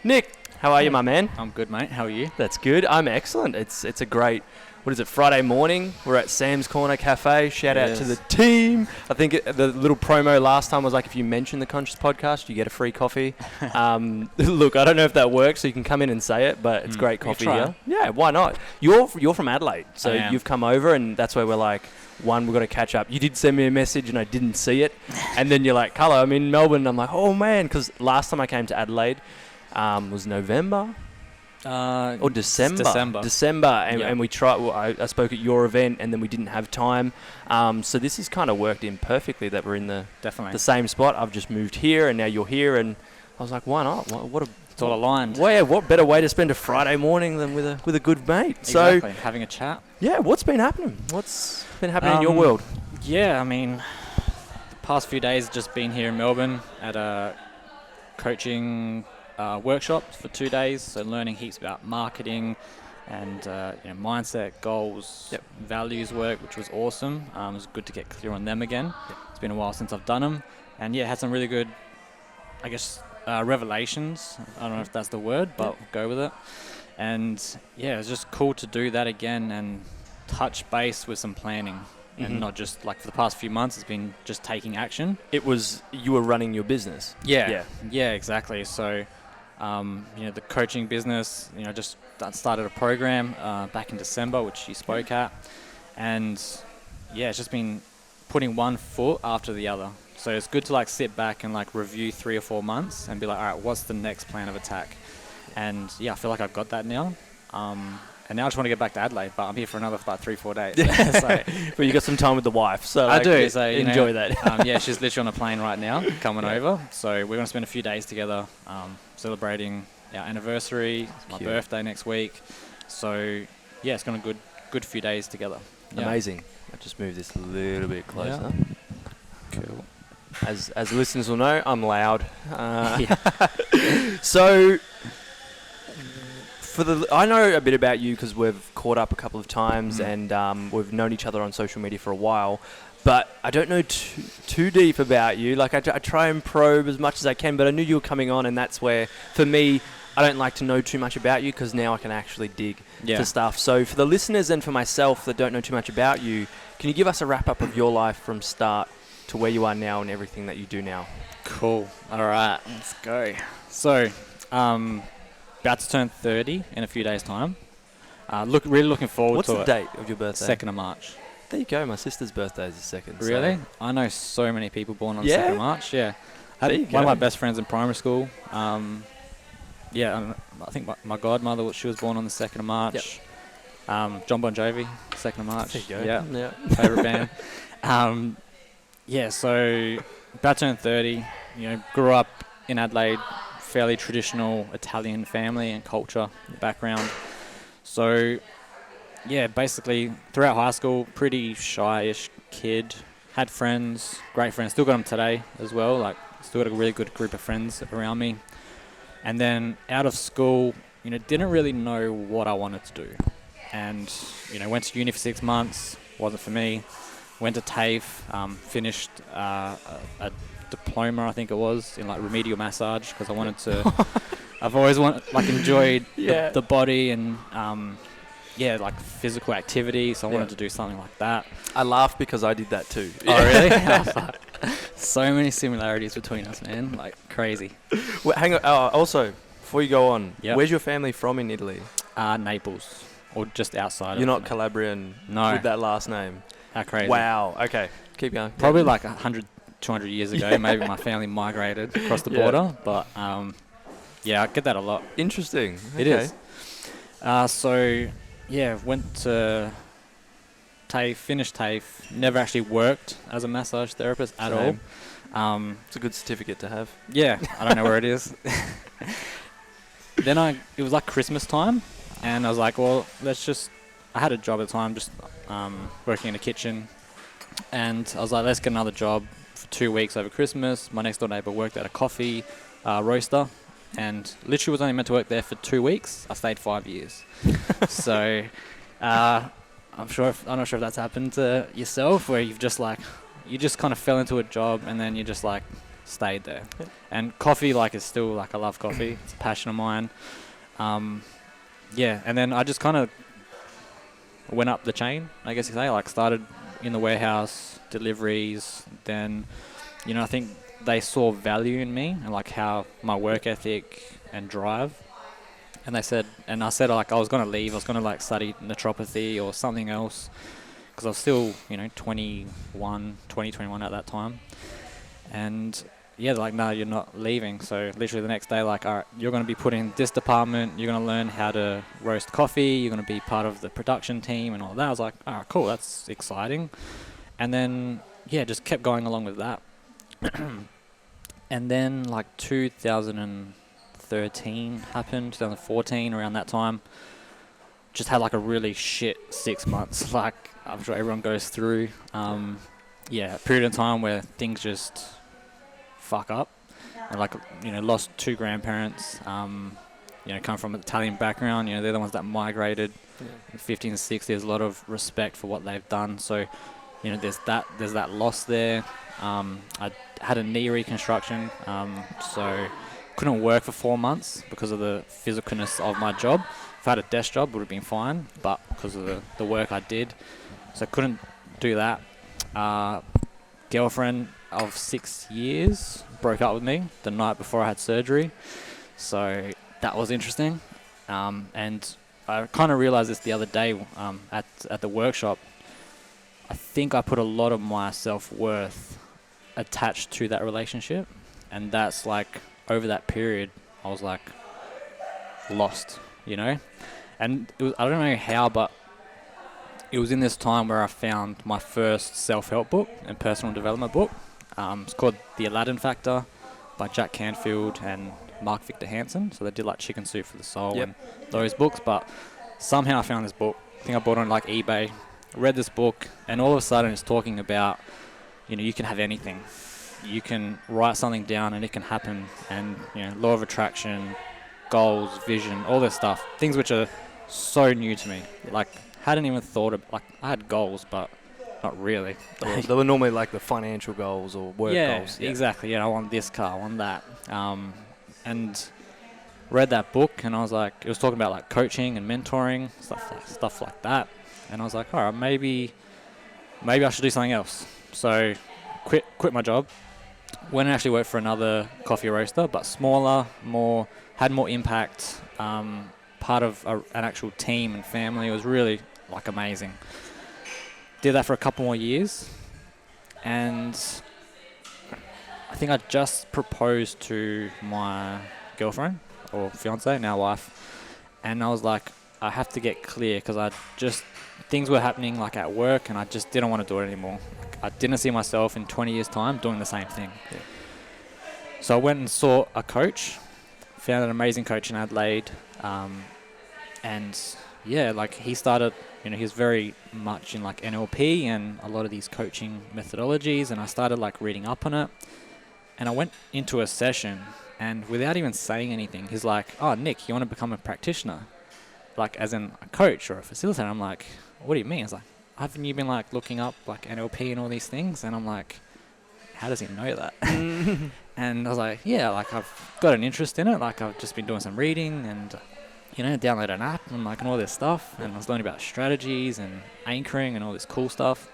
Nick, how are you, my man? I'm good, mate. How are you? That's good. I'm excellent. It's a great, what is it, Friday morning. We're at Sam's Corner Cafe. Shout out to the team. I think the little promo last time was like, if you mention the Conscious Podcast, you get a free coffee. Look, I don't know if that works, so you can come in and say it, but it's great coffee here. Yeah, why not? You're from Adelaide, so you've come over, and that's where we're like, we've got to catch up. You did send me a message and I didn't see it. And then you're like, Carlo, I'm in Melbourne. And I'm like, oh man, because last time I came to Adelaide was November or December. And we tried. I spoke at your event and then we didn't have time. So this has kind of worked in perfectly that we're in the same spot. I've just moved here and now you're here. And I was like, why not? It's all aligned. Well, yeah, what better way to spend a Friday morning than with a good mate? Exactly, having a chat. Yeah, what's been happening? What's been happening in your world? Yeah, I mean, the past few days just been here in Melbourne at a coaching workshop for 2 days. So learning heaps about marketing and mindset, goals, values work, which was awesome. It was good to get clear on them again. It's been a while since I've done them, and had some really good, I guess, revelations. I don't know if that's the word, but we'll go with it. And it was just cool to do that again and touch base with some planning and not just like for the past few months it's been just taking action. It was, you were running your business. Yeah, exactly. So the coaching business, just started a program back in December, which you spoke at, and it's just been putting one foot after the other. So it's good to like sit back and like review 3 or 4 months and be like, all right, what's the next plan of attack? And I feel like I've got that now. And now I just want to get back to Adelaide, but I'm here for another about 3-4 days. But you got some time with the wife, so I do. So enjoy that. She's literally on a plane right now, coming over. So we're going to spend a few days together, celebrating our anniversary. It's my birthday next week. So it's going to be a good few days together. Amazing. I'll just move this a little bit closer. Cool. As listeners will know, I'm loud. So, I know a bit about you because we've caught up a couple of times and we've known each other on social media for a while. But I don't know too deep about you. Like I try and probe as much as I can, but I knew you were coming on, and that's where, for me, I don't like to know too much about you because now I can actually dig for stuff. So for the listeners and for myself that don't know too much about you, can you give us a wrap-up of your life from start to where you are now and everything that you do now? Cool. All right, let's go. So, about to turn 30 in a few days' time. Really looking forward to it. What's the date of your birthday? 2nd of March. There you go. My sister's birthday is the 2nd. Really? So. I know so many people born on the 2nd of March. Yeah. One of my best friends in primary school. I think my godmother, she was born on the 2nd of March. Yep. John Bon Jovi, 2nd of March. There you go. Yeah. Favourite band. So about to turn 30, grew up in Adelaide, fairly traditional Italian family and culture background. So, basically throughout high school, pretty shy-ish kid, had friends, great friends, still got them today as well, like still got a really good group of friends around me. And then out of school, didn't really know what I wanted to do. And, went to uni for 6 months, wasn't for me. Went to TAFE, finished a diploma, I think it was, in like remedial massage because I wanted to. I've always enjoyed the body and like physical activity, so I wanted to do something like that. I laugh because I did that too. Oh really? So many similarities between us, man, like crazy. Well, hang on. Also, before you go on, where's your family from in Italy? Naples, or just outside. You're not Calabrian with that last name. How crazy. Wow. Okay. Keep going. Probably like 100, 200 years ago, maybe my family migrated across the border. But, I get that a lot. Interesting. It is. Went to TAFE, finished TAFE, never actually worked as a massage therapist at all. It's a good certificate to have. Yeah. I don't know where it is. Then it was like Christmas time, and I was like, well, I had a job at the time, just working in a kitchen, and I was like, let's get another job for 2 weeks over Christmas. My next door neighbour worked at a coffee roaster, and literally was only meant to work there for 2 weeks. I stayed 5 years. So I'm not sure if that's happened to yourself, where you just kind of fell into a job, and then you're just like, stayed there. And coffee, like, is still, like, I love coffee. It's a passion of mine. Yeah, and then I just kind of went up the chain, I guess you say. Like, started in the warehouse, deliveries. Then, you know, I think they saw value in me and, like, how my work ethic and drive. And they said, and I said, like, I was going to leave. I was going to, like, study naturopathy or something else because I was still, you know, 21 at that time. And yeah, they're like, no, you're not leaving. So literally the next day, like, all right, you're going to be put in this department. You're going to learn how to roast coffee. You're going to be part of the production team and all that. I was like, all right, cool. That's exciting. And then, yeah, just kept going along with that. And then, like, 2013 happened, 2014, around that time. Just had, like, a really shit 6 months. Like, I'm sure everyone goes through. Yeah, a period of time where things just fuck up. And, like, you know, lost 2 grandparents. You know, come from an Italian background. You know, they're the ones that migrated in 50s and 60s. There's a lot of respect for what they've done. So, you know, there's that loss there. I had a knee reconstruction, so couldn't work for 4 months because of the physicalness of my job. If I had a desk job, would have been fine, but because of the work I did, so couldn't do that. Girlfriend of 6 years broke up with me the night before I had surgery, so that was interesting. And I kind of realized this the other day at the workshop. I think I put a lot of my self-worth attached to that relationship, and that's like over that period I was like lost, you know. And it was, I don't know how, but it was in this time where I found my first self-help book and personal development book. It's called The Aladdin Factor by Jack Canfield and Mark Victor Hansen. So they did like Chicken Soup for the Soul and those books, but somehow I found this book. I think I bought it on like eBay, read this book, and all of a sudden it's talking about, you know, you can have anything. You can write something down and it can happen. And, you know, law of attraction, goals, vision, all this stuff. Things which are so new to me. Like, hadn't even thought of, like, I had goals, but not really. They were normally like the financial goals or work goals. Yeah, exactly. Yeah, I want this car, I want that. And read that book, and I was like, it was talking about like coaching and mentoring, stuff like that. And I was like, all right, maybe I should do something else. So quit my job. Went and actually worked for another coffee roaster, but smaller, had more impact. Part of an actual team and family. It was really like amazing. Did that for a couple more years, and I think I just proposed to my girlfriend or fiance, now wife, and I was like, I have to get clear because things were happening like at work, and I just didn't want to do it anymore. I didn't see myself in 20 years' time doing the same thing. Yeah. So I went and saw a coach, found an amazing coach in Adelaide, and yeah, like he started, you know, he's very much in like NLP and a lot of these coaching methodologies, and I started like reading up on it, and I went into a session, and without even saying anything, he's like, oh, Nick, you want to become a practitioner? Like as in a coach or a facilitator. I'm like, what do you mean? He's like, haven't you been like looking up like NLP and all these things? And I'm like, how does he know that? And I was like, yeah, like I've got an interest in it. Like I've just been doing some reading and, you know, download an app and like and all this stuff. And I was learning about strategies and anchoring and all this cool stuff.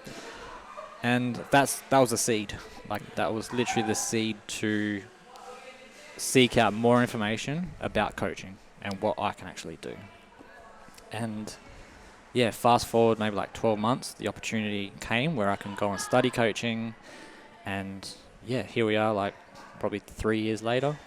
And that was a seed. Like that was literally the seed to seek out more information about coaching and what I can actually do. And yeah, fast forward maybe like 12 months, the opportunity came where I can go and study coaching. And yeah, here we are like probably 3 years later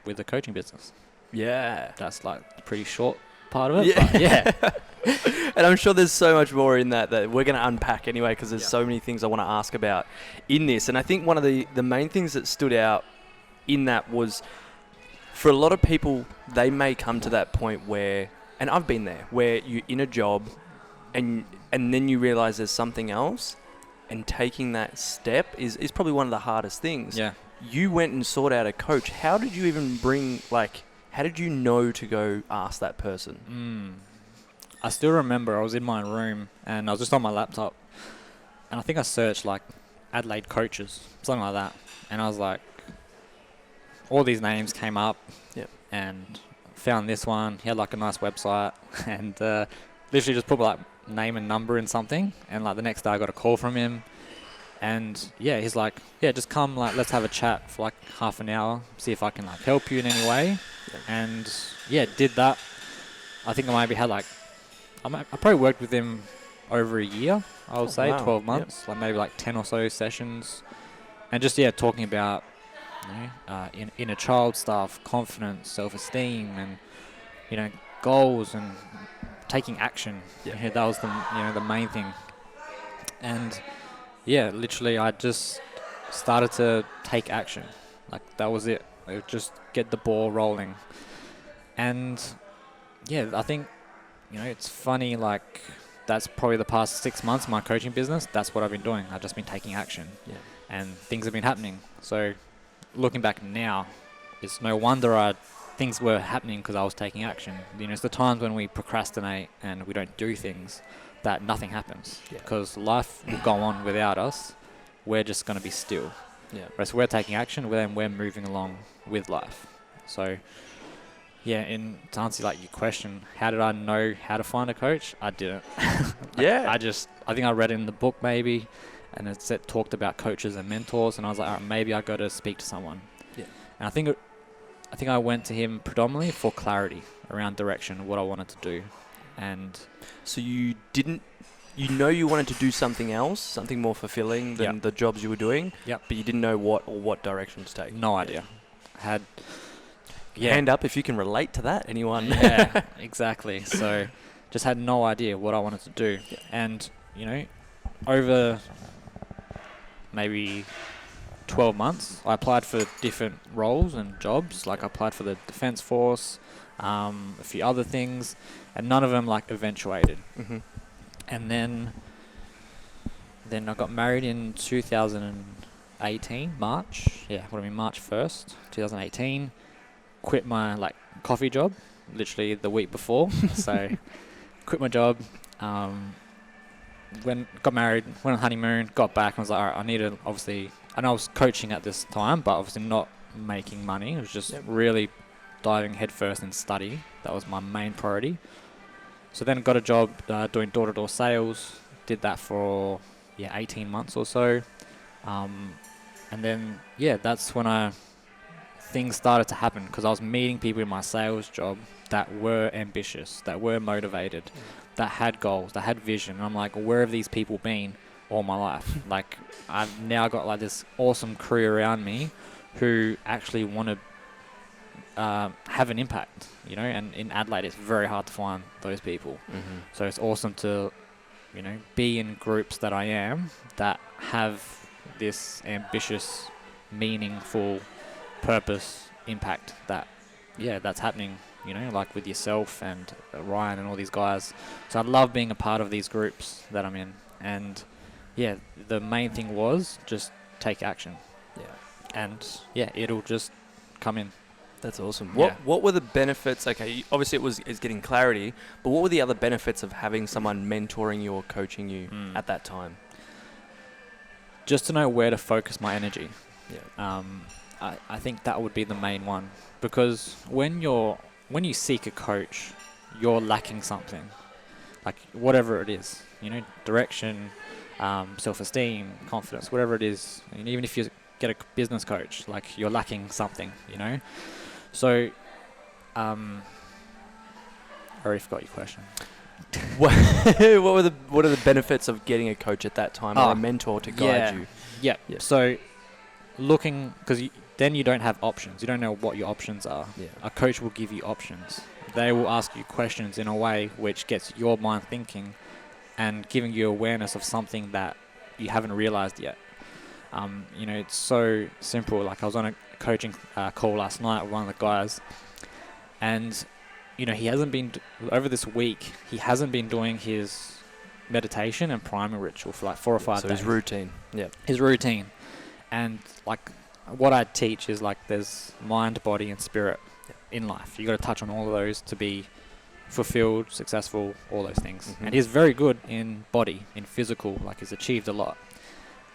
with the coaching business. Yeah. That's like the pretty short part of it. Yeah. But yeah. And I'm sure there's so much more in that we're going to unpack anyway, because there's so many things I want to ask about in this. And I think one of the main things that stood out in that was, for a lot of people, they may come to that point where, and I've been there, where you're in a job and then you realize there's something else, and taking that step is probably one of the hardest things. Yeah. You went and sought out a coach. How did you even how did you know to go ask that person? I still remember I was in my room and I was just on my laptop, and I think I searched like Adelaide coaches, something like that. And I was like, all these names came up. Yep. And found this one. He had like a nice website, and literally just put like name and number in something. And like the next day I got a call from him. And yeah, he's like, yeah, just come, like, let's have a chat for like half an hour, see if I can like help you in any way. Yeah. And yeah, did that. I think I maybe had like, I probably worked with him over a year, I would say, wow. 12 months, like maybe like 10 or so sessions. And just, yeah, talking about, inner child stuff, confidence, self-esteem, and, goals and taking action. Yeah. That was the main thing. And yeah, literally I just started to take action. Like, that was it. I would just get the ball rolling. And yeah, I think, it's funny, like, that's probably the past 6 months of my coaching business. That's what I've been doing. I've just been taking action. Yeah. And things have been happening. So looking back now, it's no wonder things were happening because I was taking action. It's the times when we procrastinate and we don't do things that nothing happens. Because life will go on without us. We're just going to be still. Yeah. Whereas we're taking action, then we're moving along with life. So yeah, to answer like your question, how did I know how to find a coach? I didn't. Yeah. I think I read it in the book maybe, and it talked about coaches and mentors, and I was like, all right, maybe I got to speak to someone. Yeah. And I think I went to him predominantly for clarity around direction, what I wanted to do. And so you didn't, you wanted to do something else, something more fulfilling than the jobs you were doing. Yep. But you didn't know what direction to take. No idea. Hand up if you can relate to that, anyone. Yeah, exactly. So just had no idea what I wanted to do. Yeah. And, over maybe 12 months, I applied for different roles and jobs. Like, I applied for the Defence Force, a few other things, and none of them like eventuated. Mm-hmm. And then I got married in 2018, March. Yeah, March 1st, 2018. Quit my like coffee job literally the week before. So quit my job, got married, went on honeymoon, got back and was like, all right, I need to obviously, I know I was coaching at this time, but obviously not making money. It was just really diving headfirst in study. That was my main priority. So then got a job doing door-to-door sales, did that for 18 months or so. And then that's when things started to happen, because I was meeting people in my sales job that were ambitious, that were motivated, that had goals, that had vision. And I'm like, where have these people been all my life? Like, I've now got like this awesome crew around me who actually want to have an impact, and in Adelaide it's very hard to find those people. Mm-hmm. So it's awesome to, be in groups that I am that have this ambitious, meaningful purpose, impact that's happening, like with yourself and Ryan and all these guys. So I love being a part of these groups that I'm in. And the main thing was just take action. Yeah. And it'll just come in. That's awesome. What were the benefits? Okay, obviously it's getting clarity, but what were the other benefits of having someone mentoring you or coaching you at that time? Just to know where to focus my energy. Yeah. I think that would be the main one, because when you seek a coach, you're lacking something, like whatever it is, direction, self-esteem, confidence, whatever it is. And even if you get a business coach, like, you're lacking something, So, I already forgot your question. What are the benefits of getting a coach at that time, or a mentor to guide you? Yeah. So, because then you don't have options. You don't know what your options are. Yeah. A coach will give you options. They will ask you questions in a way which gets your mind thinking and giving you awareness of something that you haven't realized yet. It's so simple. Like, I was on a coaching call last night with one of the guys, and he hasn't been over this week. He hasn't been doing his meditation and primer ritual for like 4 or 5 days. So his routine. Yeah. His routine, and like what I teach is like there's mind, body, and spirit in life. You got to touch on all of those to be fulfilled, successful, all those things. Mm-hmm. And he's very good in body, in physical. Like, he's achieved a lot.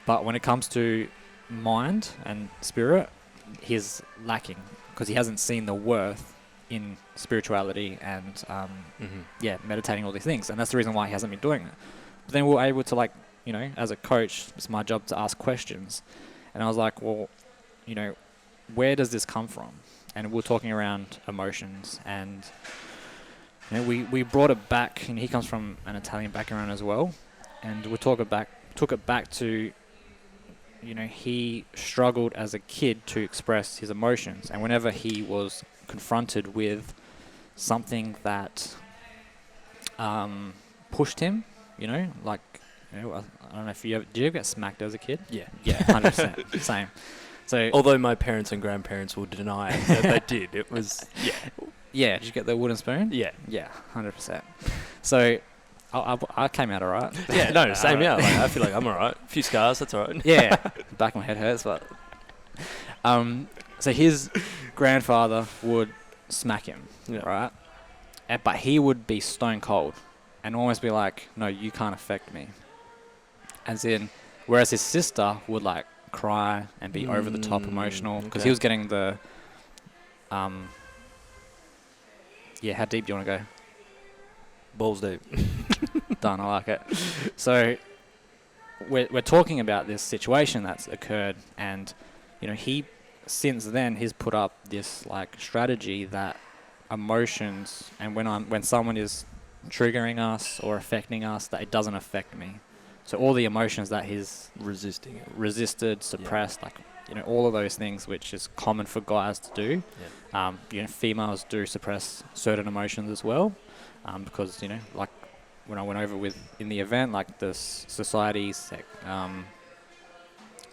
But when it comes to mind and spirit, he's lacking because he hasn't seen the worth in spirituality and meditating, all these things, and that's the reason why he hasn't been doing it. But then we're able to, like, you know, as a coach, it's my job to ask questions, and I was like, well, you know, where does this come from? And we're talking around emotions, and you know, we brought it back, and he comes from an Italian background as well, and we took it back to, you know, he struggled as a kid to express his emotions, and whenever he was confronted with something that pushed him, you know, like, you know, I don't know if did you ever get smacked as a kid? Yeah. Yeah, 100%, same. So, although my parents and grandparents will deny that they did, it was yeah. Did you get the wooden spoon? Yeah, 100%. So I came out alright. Yeah, no, same. Yeah, like, I feel like I'm alright. A few scars, that's alright. Yeah, back of my head hurts, but so his grandfather would smack him, right? But he would be stone cold and almost be like, "No, you can't affect me." As in, whereas his sister would like cry and be over the top emotional because he was getting the how deep do you want to go? Balls deep. Done. I like it. So we're talking about this situation that's occurred, and you know, he since then he's put up this like strategy that emotions, and when someone is triggering us or affecting us, that it doesn't affect me. So all the emotions that he's resisted, suppressed, like, you know, all of those things, which is common for guys to do. Yeah. You know, females do suppress certain emotions as well, because, you know, like when I went over with in the event, like the society's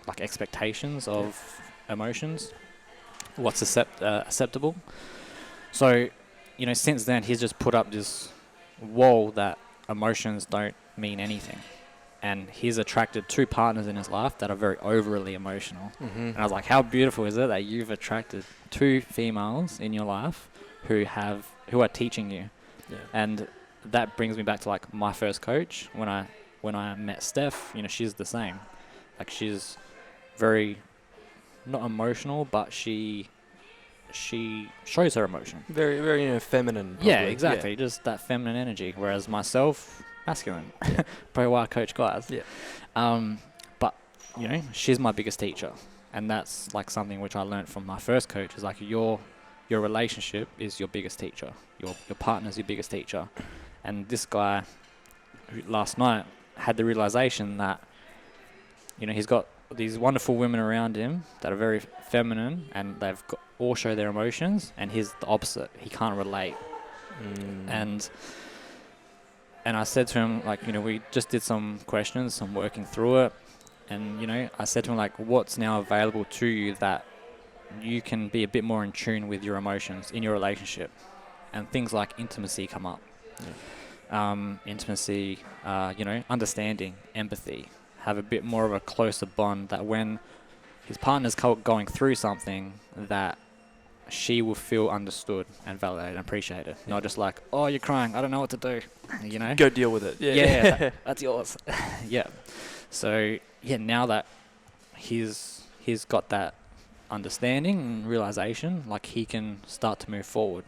like expectations of emotions, what's acceptable. So, you know, since then he's just put up this wall that emotions don't mean anything. And he's attracted 2 partners in his life that are very overly emotional. Mm-hmm. And I was like, how beautiful is it that you've attracted 2 females in your life who are teaching you? Yeah. And that brings me back to like my first coach. When I met Steph, you know, she's the same. Like, she's very not emotional, but she shows her emotion. Very, very, you know, feminine. Probably. Yeah, exactly. Yeah. Just that feminine energy. Whereas myself, masculine. Yeah. Probably why I coach guys. Yeah. But, you know, she's my biggest teacher. And that's like something which I learned from my first coach, is like your relationship is your biggest teacher. Your partner's your biggest teacher. And this guy last night had the realization that, you know, he's got these wonderful women around him that are very feminine, and they've all show their emotions, and he's the opposite. He can't relate. And I said to him, like, you know, we just did some questions, some working through it. And, you know, I said to him, like, what's now available to you that you can be a bit more in tune with your emotions in your relationship? And things like intimacy come up. Yeah. Intimacy, you know, understanding, empathy, have a bit more of a closer bond, that when his partner's going through something, that she will feel understood and validated and appreciated. Yeah. Not just like, oh, you're crying, I don't know what to do, you know? Go deal with it. Yeah, that's yours. Yeah. So, yeah, now that he's got that understanding and realization, like, he can start to move forward.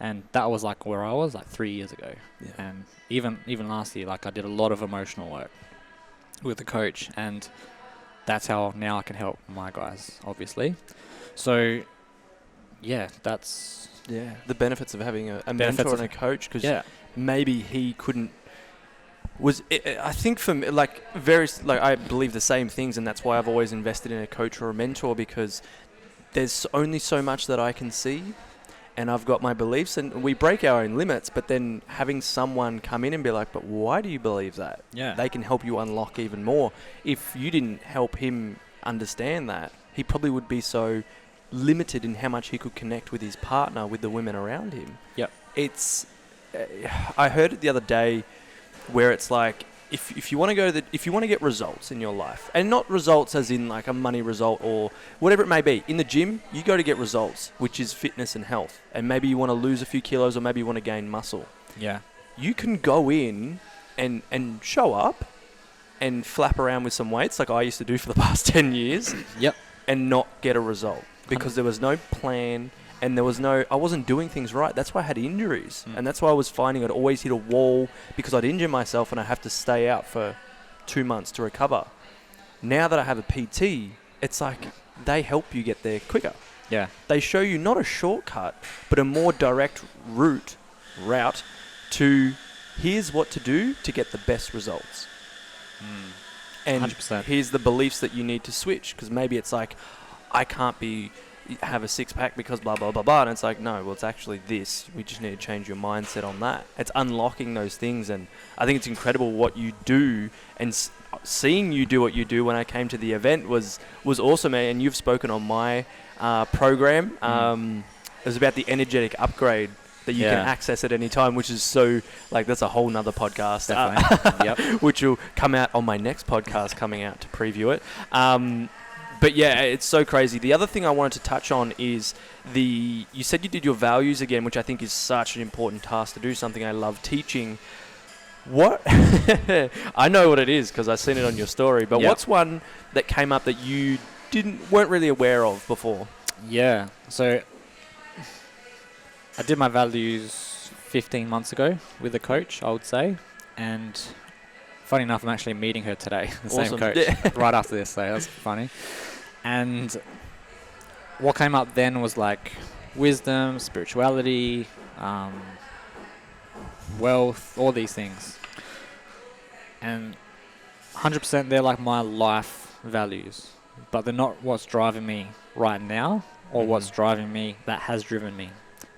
And that was like where I was like 3 years ago. Yeah. And even last year, like, I did a lot of emotional work with the coach, and that's how now I can help my guys, obviously. So, yeah, that's... Yeah, the benefits of having a mentor and a coach, because maybe he couldn't... I think for me, like, I believe the same things, and that's why I've always invested in a coach or a mentor, because there's only so much that I can see, and I've got my beliefs, and we break our own limits, but then having someone come in and be like, but why do you believe that? Yeah. They can help you unlock even more. If you didn't help him understand that, he probably would be so limited in how much he could connect with his partner, with the women around him. Yep. It's... I heard it the other day where it's like, if you want to get results in your life, and not results as in like a money result or whatever it may be, in the gym, you go to get results, which is fitness and health. And maybe you want to lose a few kilos, or maybe you want to gain muscle. Yeah. You can go in and show up and flap around with some weights like I used to do for the past 10 years Yep. and not get a result because there was no plan and I wasn't doing things right. That's why I had injuries. And that's why I was finding I'd always hit a wall because I'd injure myself and I have to stay out for 2 months to recover. Now that I have a PT, it's like they help you get there quicker. Yeah. They show you not a shortcut, but a more direct route to here's what to do to get the best results. And 100%. here's the beliefs that you need to switch, because maybe it's like, I can't have a six-pack because blah, blah, blah, blah. And it's like, no, well, it's actually this. We just need to change your mindset on that. It's unlocking those things. And I think it's incredible what you do. And seeing you do what you do when I came to the event was awesome. And you've spoken on my program. It was about the energetic upgrade that you can access at any time, which is so, like, that's a whole nother podcast. Definitely. Yep. Which will come out on my next podcast coming out to preview it. But yeah, it's so crazy. The other thing I wanted to touch on is you said you did your values again, which I think is such an important task to do, something I love teaching. What? I know what it is because I've seen it on your story, but what's one that came up that you weren't really aware of before? Yeah. So I did my values 15 months ago with a coach, I would say. And funny enough, I'm actually meeting her today, the same coach, right after this. So that's funny. And what came up then was like wisdom, spirituality, wealth, all these things. And 100% they're like my life values, but they're not what's driving me right now or what's driving me that has driven me.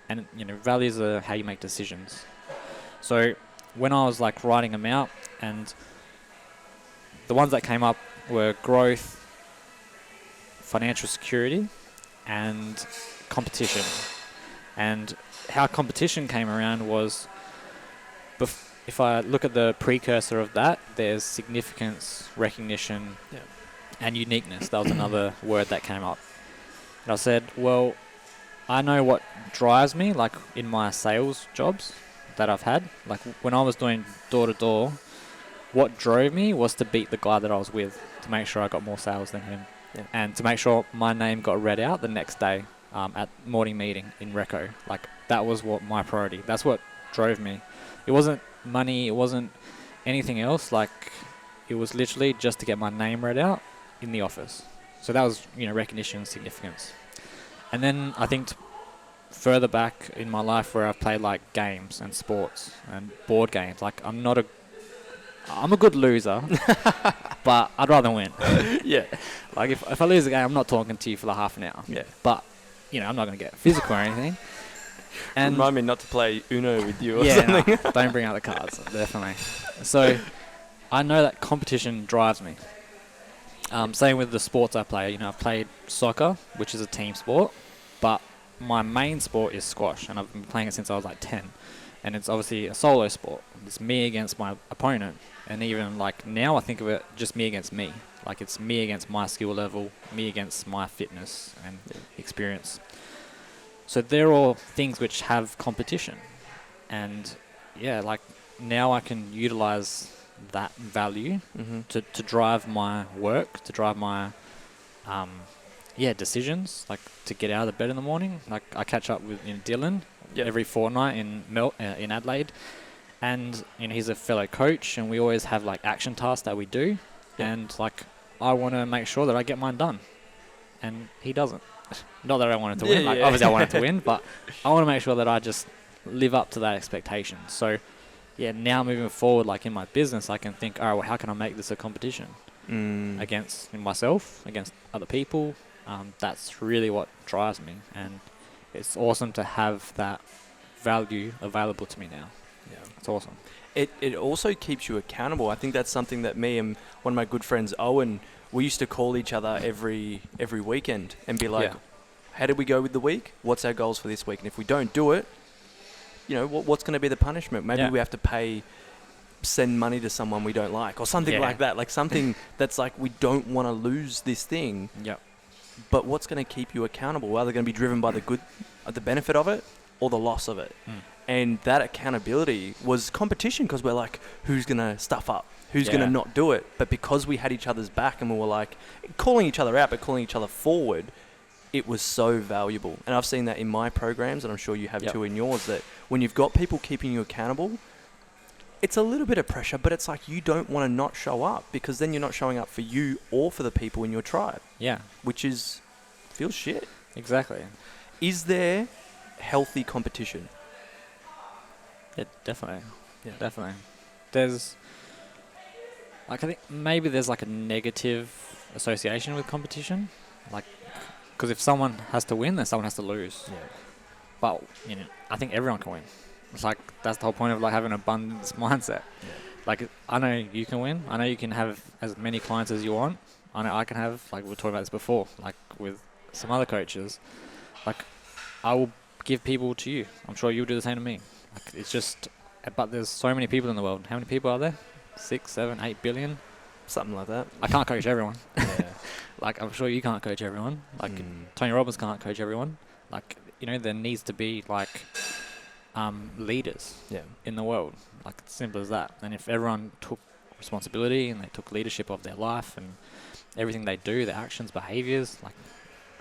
And, values are how you make decisions. So when I was like writing them out, and the ones that came up were growth, financial security, and competition. And how competition came around was, if I look at the precursor of that, there's significance, recognition, and uniqueness. That was another word that came up. And I said, well, I know what drives me, like in my sales jobs that I've had. Like when I was doing door-to-door, what drove me was to beat the guy that I was with, to make sure I got more sales than him. And to make sure my name got read out the next day at morning meeting in Reco. Like that was what my priority. That's what drove me. It wasn't money. It wasn't anything else. Like it was literally just to get my name read out in the office. So that was, recognition, significance. And then I think further back in my life where I've played like games and sports and board games, like I'm a good loser, but I'd rather win. Like if I lose a game, I'm not talking to you for like half an hour. But, I'm not going to get physical or anything. And remind me not to play Uno with you or something. No, don't bring out the cards, definitely. So I know that competition drives me. Same with the sports I play. I've played soccer, which is a team sport, but my main sport is squash, and I've been playing it since I was like 10. And it's obviously a solo sport. It's me against my opponent. And even like now I think of it just me against me. Like it's me against my skill level, me against my fitness and experience. So they're all things which have competition. And like now I can utilize that value to drive my work, to drive my decisions, like to get out of the bed in the morning. Like I catch up with Dylan every fortnight in Adelaide, and he's a fellow coach, and we always have like action tasks that we do, and like I want to make sure that I get mine done, and he doesn't. Not that I wanted to win, like obviously I wanted to win, but I want to make sure that I just live up to that expectation. So now moving forward, like in my business, I can think, all right, well, how can I make this a competition against myself, against other people? That's really what drives me, and it's awesome to have that value available to me now. It's awesome. It also keeps you accountable. I think that's something that me and one of my good friends, Owen, we used to call each other every weekend and be like, how did we go with the week? What's our goals for this week? And if we don't do it, what's going to be the punishment? Maybe we have to send money to someone we don't like or something like that. Like something that's like, we don't want to lose this thing. But what's going to keep you accountable? Are they going to be driven by the benefit of it or the loss of it? And that accountability was competition because we're like, who's going to stuff up? Who's going to not do it? But because we had each other's back and we were like calling each other out, but calling each other forward, it was so valuable. And I've seen that in my programs, and I'm sure you have too in yours, that when you've got people keeping you accountable, it's a little bit of pressure, but it's like you don't want to not show up because then you're not showing up for you or for the people in your tribe. Yeah. Which feels shit. Exactly. Is there healthy competition? Yeah, definitely. Yeah. Definitely. There's, like, I think maybe there's like a negative association with competition. Like, because if someone has to win, then someone has to lose. Yeah. But, I think everyone can win. It's like, that's the whole point of like having an abundance mindset. Yeah. Like, I know you can win. I know you can have as many clients as you want. I know I can have, like we were talking about this before, like with some other coaches. Like, I will give people to you. I'm sure you'll do the same to me. Like, it's just, but there's so many people in the world. How many people are there? 6, 7, 8 billion? Something like that. I can't coach everyone. Yeah. Like, I'm sure you can't coach everyone. Like, Tony Robbins can't coach everyone. Like, there needs to be, like, leaders in the world. Like, it's simple as that. And if everyone took responsibility and they took leadership of their life and everything they do, their actions, behaviors, like,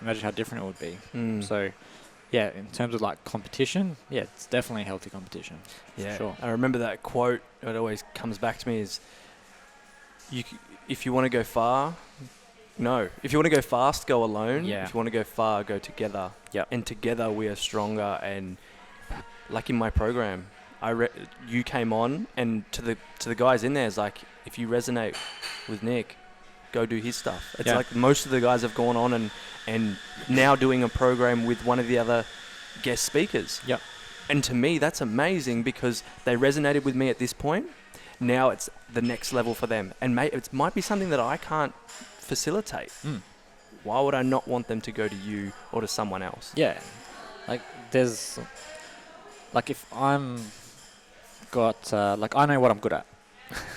imagine how different it would be. So, yeah, in terms of, like, competition, yeah, it's definitely a healthy competition. Yeah. For sure. I remember that quote. It always comes back to me is, if you want to go far, no. If you want to go fast, go alone. Yeah. If you want to go far, go together. Yep. And together we are stronger. And like in my program, you came on, and to the guys in there, it's like, if you resonate with Nick, go do his stuff. It's like most of the guys have gone on and now doing a program with one of the other guest speakers. Yep. And to me, that's amazing because they resonated with me at this point. Now it's the next level for them. And it might be something that I can't facilitate. Why would I not want them to go to you or to someone else? Yeah. Like, there's, like, if I'm got, like, I know what I'm good at.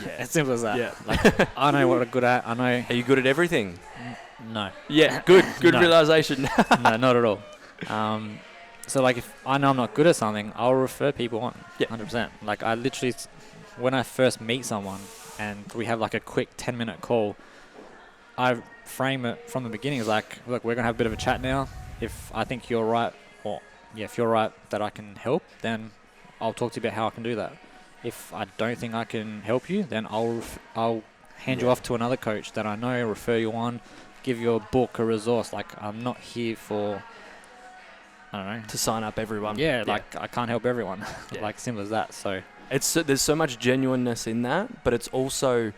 Yeah. As simple as that. Yeah. Like, I know what I'm good at. I know. Are you good at everything? No. Yeah. Good No. realization. No, not at all. So, like, if I know I'm not good at something, I'll refer people on. Yeah. 100%. Like, I literally, when I first meet someone and we have, like, a quick 10-minute call, I frame it from the beginning as like, look, we're going to have a bit of a chat now. If I think you're right, if you're right that I can help, then I'll talk to you about how I can do that. If I don't think I can help you, then I'll hand you off to another coach that I know, refer you on, give you a book, a resource. Like, I'm not here for, I don't know, to sign up everyone. Yeah, like, I can't help everyone. Yeah. Like, simple as that. So there's so much genuineness in that, but it's also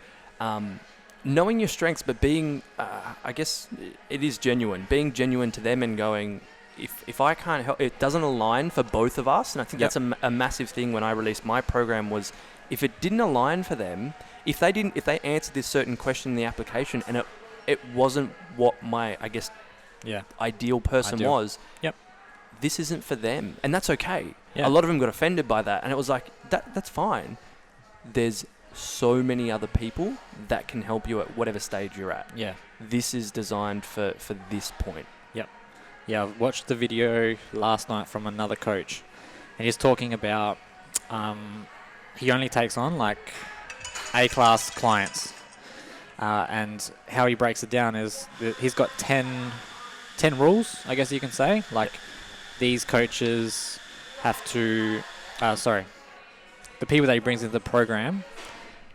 knowing your strengths, but being, I guess it is genuine. Being genuine to them and going, if I can't help, it doesn't align for both of us. And I think that's a massive thing when I released my program was, if it didn't align for them, if they answered this certain question in the application and it wasn't what my, I guess, ideal person was, this isn't for them. And that's okay. Yeah. A lot of them got offended by that. And it was like, that's fine. There's so many other people that can help you at whatever stage you're at. Yeah. This is designed for this point. Yep. Yeah, I watched the video last night from another coach, and he's talking about he only takes on like A-class clients, and how he breaks it down is he's got 10 rules, I guess you can say. Like, these coaches have to, the people that he brings into the program,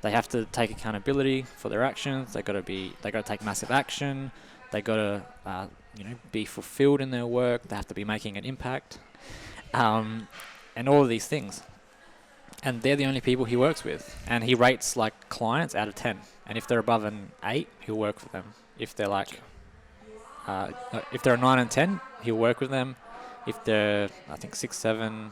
they have to take accountability for their actions. They got to take massive action. They got to, be fulfilled in their work. They have to be making an impact, and all of these things. And they're the only people he works with. And he rates like clients out of 10. And if they're above an 8, he'll work with them. If they're like, if they're a 9 and 10, he'll work with them. If they're, I think 6, 7,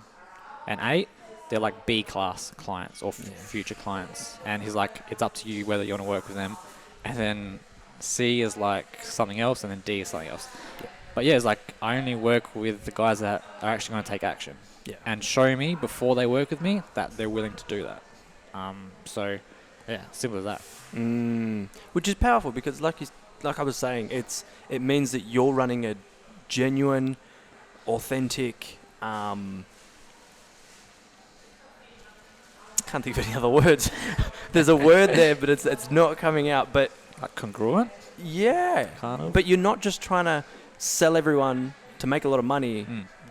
and 8. They're like B-class clients or future clients. And he's like, it's up to you whether you want to work with them. And then C is like something else, and then D is something else. Yeah. But yeah, it's like, I only work with the guys that are actually going to take action. Yeah. And show me before they work with me that they're willing to do that. So, yeah, simple as that. Which is powerful because like I was saying, it means that you're running a genuine, authentic, can't think of any other words. There's a word there, but it's not coming out. But Like congruent? yeah, Kind of. but you're not just trying to sell everyone to make a lot of money.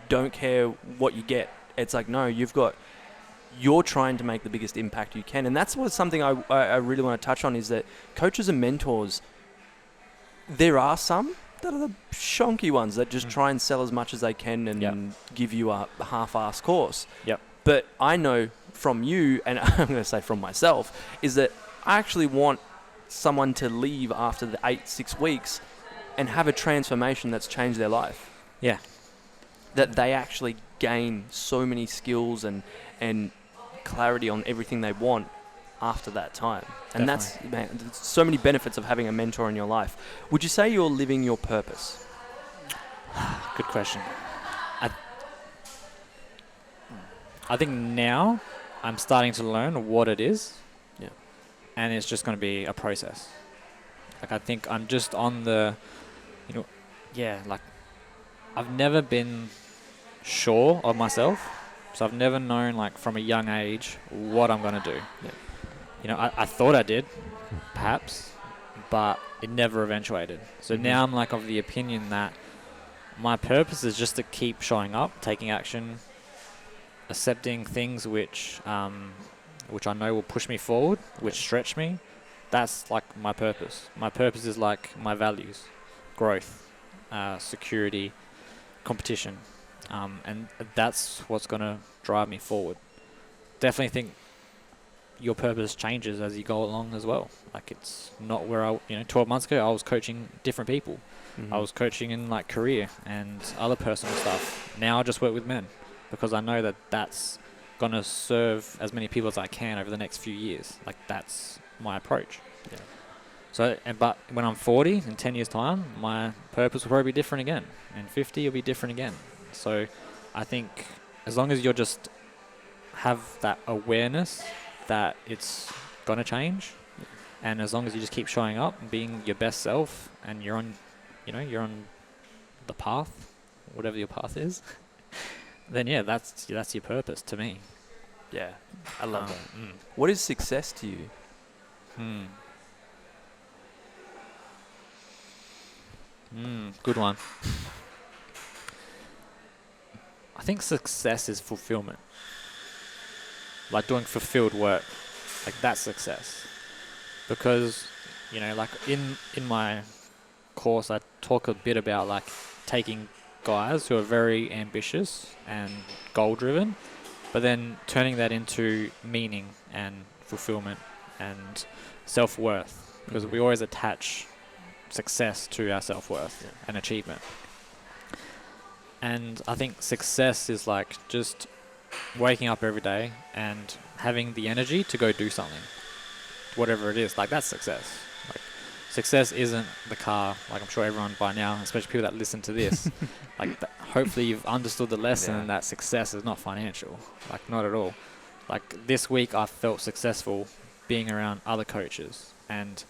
Don't care what you get. It's like, no, you're trying to make the biggest impact you can. And that's something I really want to touch on, is that coaches and mentors, there are some that are the shonky ones that just try and sell as much as they can and give you a half-assed course. Yep. But I know from you, and I'm going to say from myself, is that I actually want someone to leave after the 6 weeks and have a transformation that's changed their life. Yeah. That they actually gain so many skills and clarity on everything they want after that time. And that's, man, there's so many benefits of having a mentor in your life. Would you say you're living your purpose? Good question. I think now I'm starting to learn what it is. Yeah. And it's just going to be a process. Like, I think I'm just on the, like, I've never been sure of myself. So I've never known, like, from a young age what I'm going to do. Yeah. I thought I did, perhaps, but it never eventuated. So now I'm, like, of the opinion that my purpose is just to keep showing up, taking action, accepting things which I know will push me forward, which stretch me. That's, like, my purpose. My purpose is, like, my values, growth, security, competition. And that's what's going to drive me forward. Definitely think your purpose changes as you go along as well. Like, it's not where 12 months ago I was coaching different people. I was coaching in, like, career and other personal stuff. Now I just work with men because I know that that's going to serve as many people as I can over the next few years. Like, that's my approach. Yeah. So, but when I'm 40 in 10 years time, my purpose will probably be different again. And 50 will be different again. So I think as long as you're just have that awareness that it's going to change, and as long as you just keep showing up and being your best self, and you're on the path, whatever your path is, then yeah, that's your purpose to me. Yeah, I love that. What is success to you? Good one. I think success is fulfillment. Like doing fulfilled work. Like, that's success. Because, like in my course, I talk a bit about, like, taking guys who are very ambitious and goal driven, but then turning that into meaning and fulfillment and self-worth. Because we always attach success to our self-worth and achievement. And I think success is, like, just waking up every day and having the energy to go do something, whatever it is. Like, that's success. Like, success isn't the car. Like, I'm sure everyone by now, especially people that listen to this, like, hopefully you've understood the lesson that success is not financial. Like, not at all. Like, this week I felt successful being around other coaches and,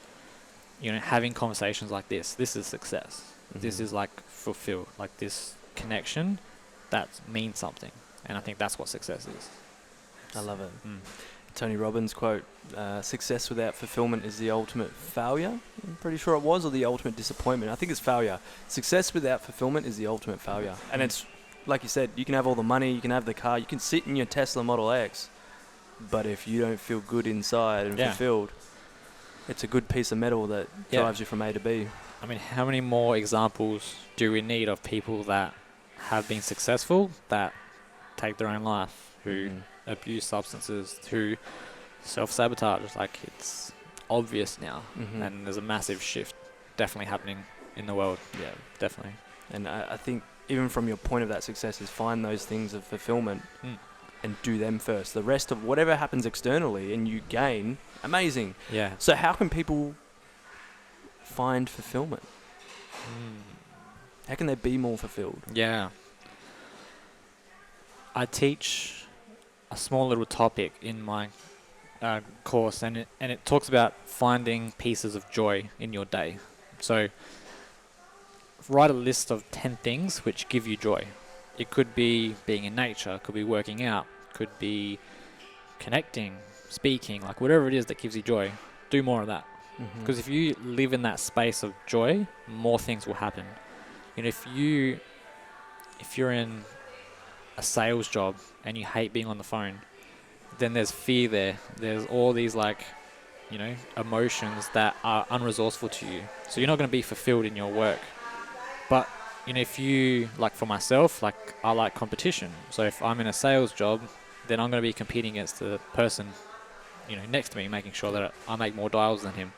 having conversations like this. This is success. This is, like, fulfilled. Like, this connection that means something. And I think that's what success is. I love it. Tony Robbins quote, success without fulfillment is the ultimate failure. I'm pretty sure it was, or the ultimate disappointment. I think it's failure. Success without fulfillment is the ultimate failure. And it's, like you said, you can have all the money, you can have the car, you can sit in your Tesla Model X, but if you don't feel good inside and fulfilled, it's a good piece of metal that drives you from A to B. I mean, how many more examples do we need of people that have been successful that take their own life, who abuse substances, who self-sabotage? Like, it's obvious now, and there's a massive shift definitely happening in the world. Yeah, definitely. And I think even from your point of that success is find those things of fulfillment and do them first. The rest of whatever happens externally and you gain, amazing. Yeah. So how can people find fulfillment? How can they be more fulfilled? Yeah. I teach a small little topic in my course, and it talks about finding pieces of joy in your day. So write a list of 10 things which give you joy. It could be being in nature, it could be working out, could be connecting, speaking, like whatever it is that gives you joy, do more of that. Because if you live in that space of joy, more things will happen. If you're in a sales job and you hate being on the phone, then there's fear there. There's all these emotions that are unresourceful to you. So you're not going to be fulfilled in your work. But if you, like for myself, I like competition. So if I'm in a sales job, then I'm going to be competing against the person, next to me, making sure that I make more dials than him.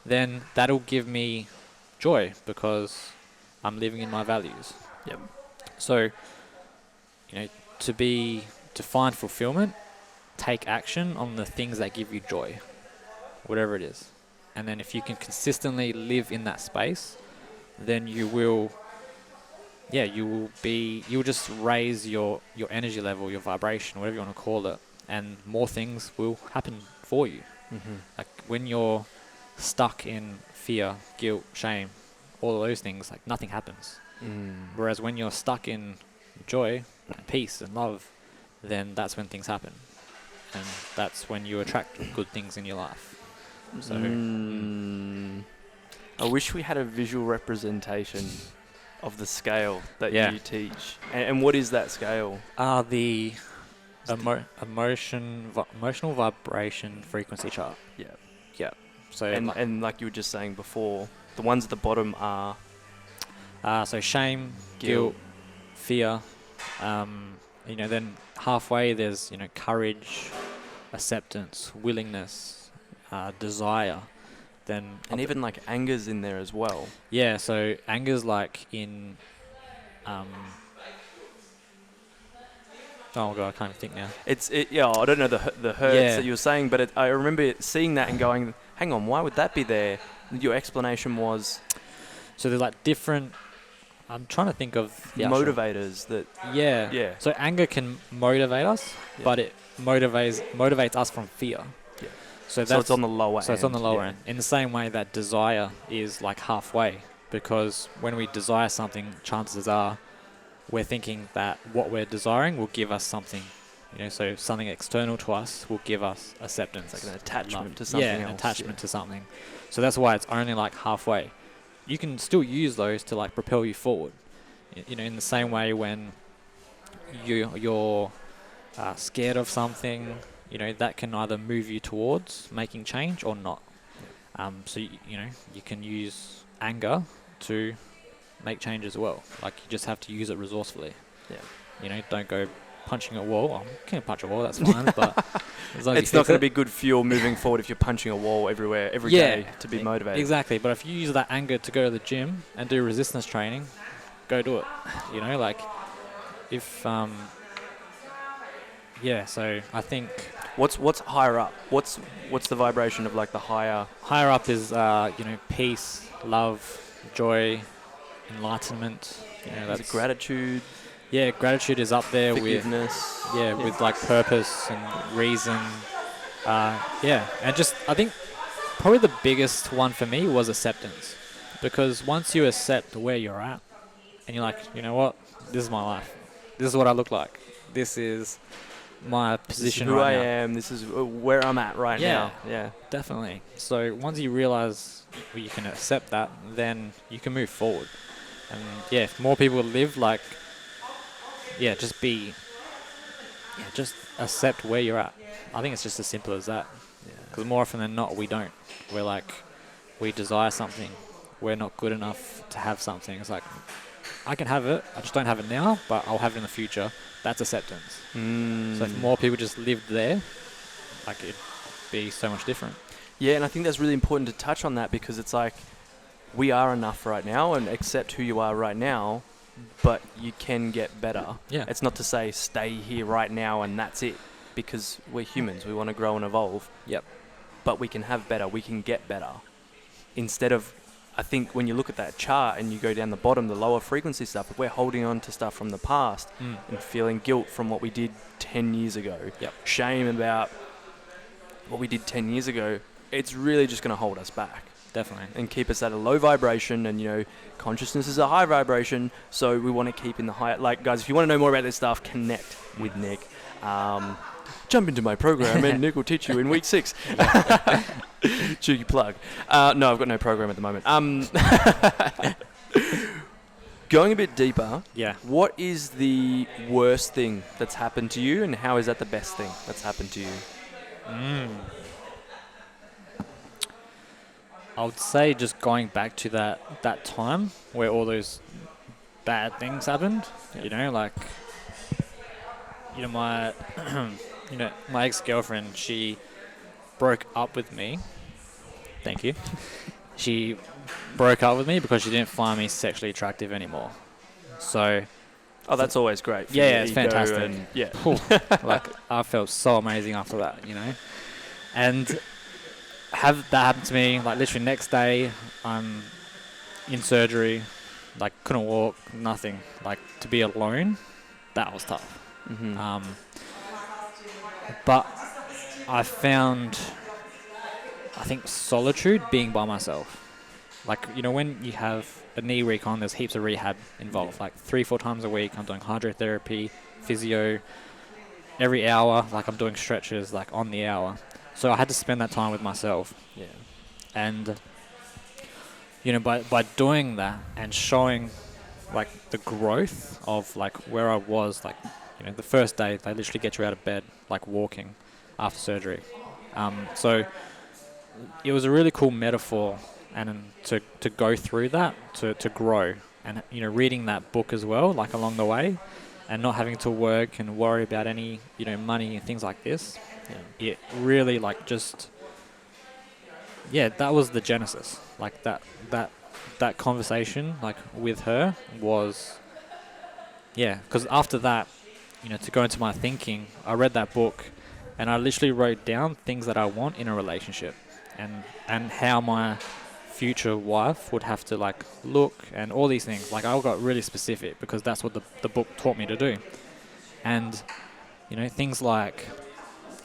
Then that'll give me joy because I'm living in my values. Yep. So, to find fulfillment, take action on the things that give you joy, whatever it is. And then if you can consistently live in that space, then you'll just raise your energy level, your vibration, whatever you want to call it, and more things will happen for you. Like when you're stuck in fear, guilt, shame, all of those things, like nothing happens. Whereas when you're stuck in joy and peace and love, then that's when things happen. And that's when you attract good things in your life. So I wish we had a visual representation of the scale that you teach. And what is that scale? The emotional vibration frequency chart. Yeah. Yeah. So and like you were just saying before, the ones at the bottom are so shame, guilt, fear. Then halfway there's courage, acceptance, willingness, desire. And even like anger's in there as well. Yeah. So anger's like in. Oh god, I can't even think now. I don't know the hertz that you were saying, but I remember seeing that and going, hang on, why would that be there? Your explanation was... So there's like different... I'm trying to think of... the motivators that... Yeah. So anger can motivate us, but it motivates us from fear. Yeah. So it's on the lower end. So it's on the lower end. In the same way that desire is like halfway, because when we desire something, chances are we're thinking that what we're desiring will give us something. So something external to us will give us acceptance. Like an attachment to something else. Yeah, an attachment to something. So that's why it's only like halfway. You can still use those to like propel you forward. In the same way when you're scared of something, that can either move you towards making change or not. So you can use anger to make change as well. Like you just have to use it resourcefully. Yeah. Don't go punching a wall. I can't punch a wall, that's fine. But as long as it's not going to be good fuel moving forward if you're punching a wall every day to be motivated. Exactly. But if you use that anger to go to the gym and do resistance training, go do it. So I think what's higher up? What's the vibration of like the higher up is peace, love, joy, enlightenment. That's gratitude. Yeah, gratitude is up there forgiveness. With like purpose and reason. And just I think probably the biggest one for me was acceptance, because once you accept where you're at and you're like, you know what, this is my life, this is what I look like, this is my position right now. Who I am. This is where I'm at right now. Yeah, definitely. So once you realize you can accept that, then you can move forward. And if more people live like, just accept where you're at. I think it's just as simple as that. Because more often than not, we don't. We're like, we desire something. We're not good enough to have something. It's like, I can have it. I just don't have it now, but I'll have it in the future. That's acceptance. So if more people just lived there, like it'd be so much different. Yeah, and I think that's really important to touch on that, because it's like, we are enough right now and accept who you are right now, but you can get better. Yeah. It's not to say stay here right now and that's it, because we're humans. We want to grow and evolve. Yep. But we can have better. We can get better. Instead of, I think when you look at that chart and you go down the bottom, the lower frequency stuff, if we're holding on to stuff from the past and feeling guilt from what we did 10 years ago, shame about what we did 10 years ago, it's really just going to hold us back. Definitely. And keep us at a low vibration. And, consciousness is a high vibration. So we want to keep in the high. Like, guys, if you want to know more about this stuff, connect with Nick. jump into my program and Nick will teach you in week 6. Cheeky plug. No, I've got no program at the moment. Going a bit deeper, Yeah. what is the worst thing that's happened to you, and how is that the best thing that's happened to you? I would say just going back to that time where all those bad things happened. Yeah. You know, like, my my ex-girlfriend, she broke up with me. Thank you. She broke up with me because she didn't find me sexually attractive anymore. So Oh, that's always great. For yeah, your it's ego fantastic. And, yeah. like, I felt so amazing after that, and have that happen to me, like, literally next day I'm in surgery, like, couldn't walk, nothing. Like, to be alone, that was tough. Mm-hmm. But I found, I think, solitude being by myself. Like, when you have a knee recon, there's heaps of rehab involved. Like 3-4 times a week, I'm doing hydrotherapy, physio, every hour. Like, I'm doing stretches, like, on the hour. So I had to spend that time with myself. Yeah. And, by doing that and showing, like, the growth of, like, where I was, like, the first day, they literally get you out of bed, like, walking after surgery. So it was a really cool metaphor, and to go through that, to grow, and reading that book as well, like, along the way, and not having to work and worry about any money and things like this. Yeah. It really, like, that was the genesis. Like, that conversation, like, with her was, because after that, to go into my thinking, I read that book, and I literally wrote down things that I want in a relationship, and how my future wife would have to, like, look, and all these things. Like, I got really specific because that's what the book taught me to do. And things like,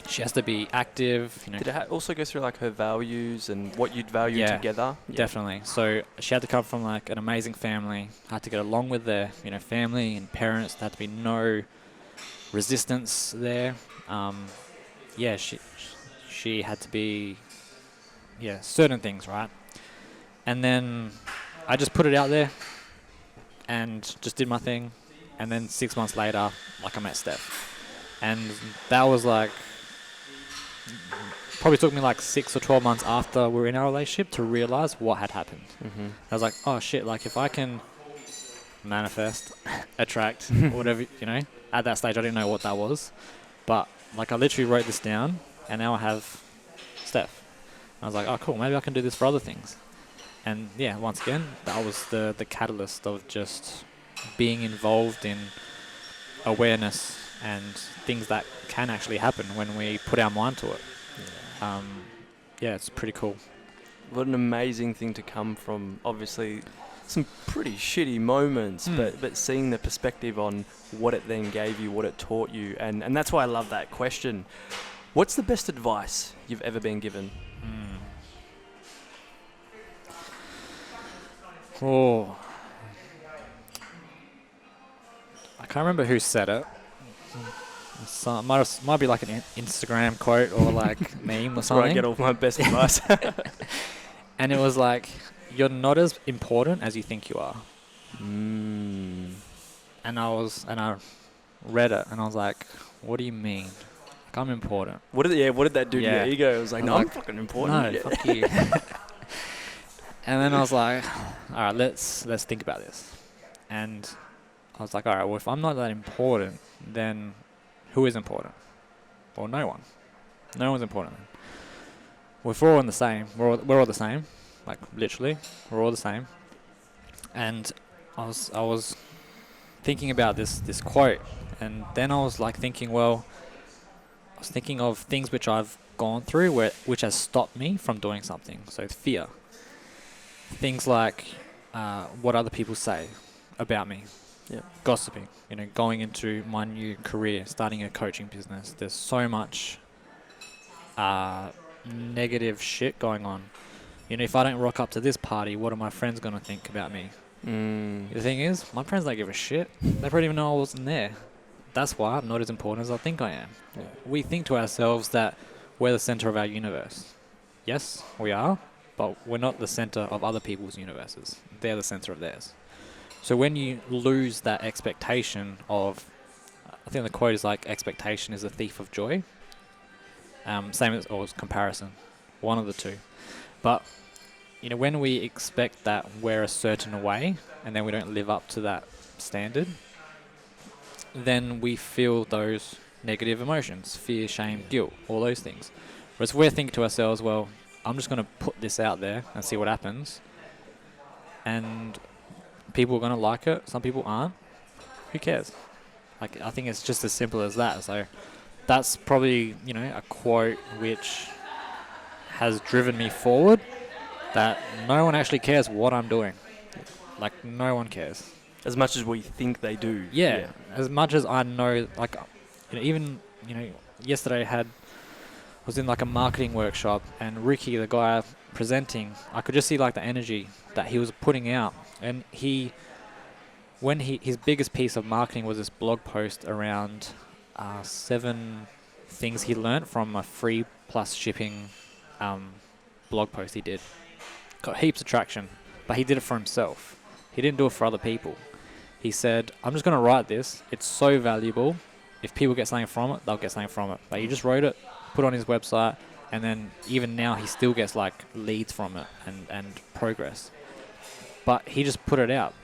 she has to be active. Did it also go through, like, her values and what you'd value together? Yeah, definitely. So she had to come from, like, an amazing family. Had to get along with their family and parents. There had to be no resistance there. She had to be certain things, right? And then I just put it out there and just did my thing. And then 6 months later, like, I met Steph. And that was, like, probably took me, like, 6 or 12 months after we were in our relationship to realize what had happened. Mm-hmm. I was like, oh shit, like, if I can manifest, attract, whatever, at that stage I didn't know what that was. But, like, I literally wrote this down, and now I have Steph. I was like, oh cool, maybe I can do this for other things. And once again, that was the catalyst of just being involved in awareness and things that can actually happen when we put our mind to it. It's pretty cool. What an amazing thing to come from, obviously, some pretty shitty moments, but seeing the perspective on what it then gave you, what it taught you, and that's why I love that question. What's the best advice you've ever been given? Oh, I can't remember who said it. Might be like an Instagram quote or, like, meme or something. Where I get all my best advice. And it was like, you're not as important as you think you are. Mm. And I read it, and I was like, what do you mean? Like, I'm important. What did that do to your ego? It was like, no, I'm like, fucking important. No, fuck you. And then I was like, all right, let's think about this. And I was like, all right, well, if I'm not that important, then who is important? Well, no one. No one's important. Well, if we're all in the same, we're all the same. Like, literally, we're all the same. And I was thinking about this quote, and then I was, like, thinking, well, I was thinking of things which I've gone through which has stopped me from doing something. So fear. Things like what other people say about me. Yeah. Gossiping, going into my new career, starting a coaching business. There's so much negative shit going on. If I don't rock up to this party, what are my friends going to think about me? The thing is, my friends don't give a shit. They probably even know I wasn't there. that's why I'm not as important as I think I am. Yeah. We think to ourselves that we're the center of our universe. Yes, we are, but we're not the center of other people's universes. They're the center of theirs. So when you lose that expectation of, I think the quote is like, expectation is a thief of joy. Same as, or comparison, one of the two. But, you know, when we expect that we're a certain way and then we don't live up to that standard, then we feel those negative emotions, fear, shame, guilt, all those things. Whereas if we're thinking to ourselves, well, I'm just going to put this out there and see what happens. And people are going to like it. Some people aren't. Who cares? Like, I think it's just as simple as that. So that's probably, you know, a quote which has driven me forward, that no one actually cares what I'm doing. Like, no one cares. As much as we think they do. Yeah. As much as I know, like, you know, even, you know, yesterday was in like a marketing workshop, and Ricky, the guy presenting, I could just see like the energy that he was putting out. And his biggest piece of marketing was this blog post around 7 things he learnt from a free plus shipping blog post he did. Got heaps of traction, but he did it for himself. He didn't do it for other people. He said, I'm just going to write this. It's so valuable. If people get something from it, they'll get something from it. But he just wrote it, put it on his website, and then even now he still gets like leads from it and progress. But he just put it out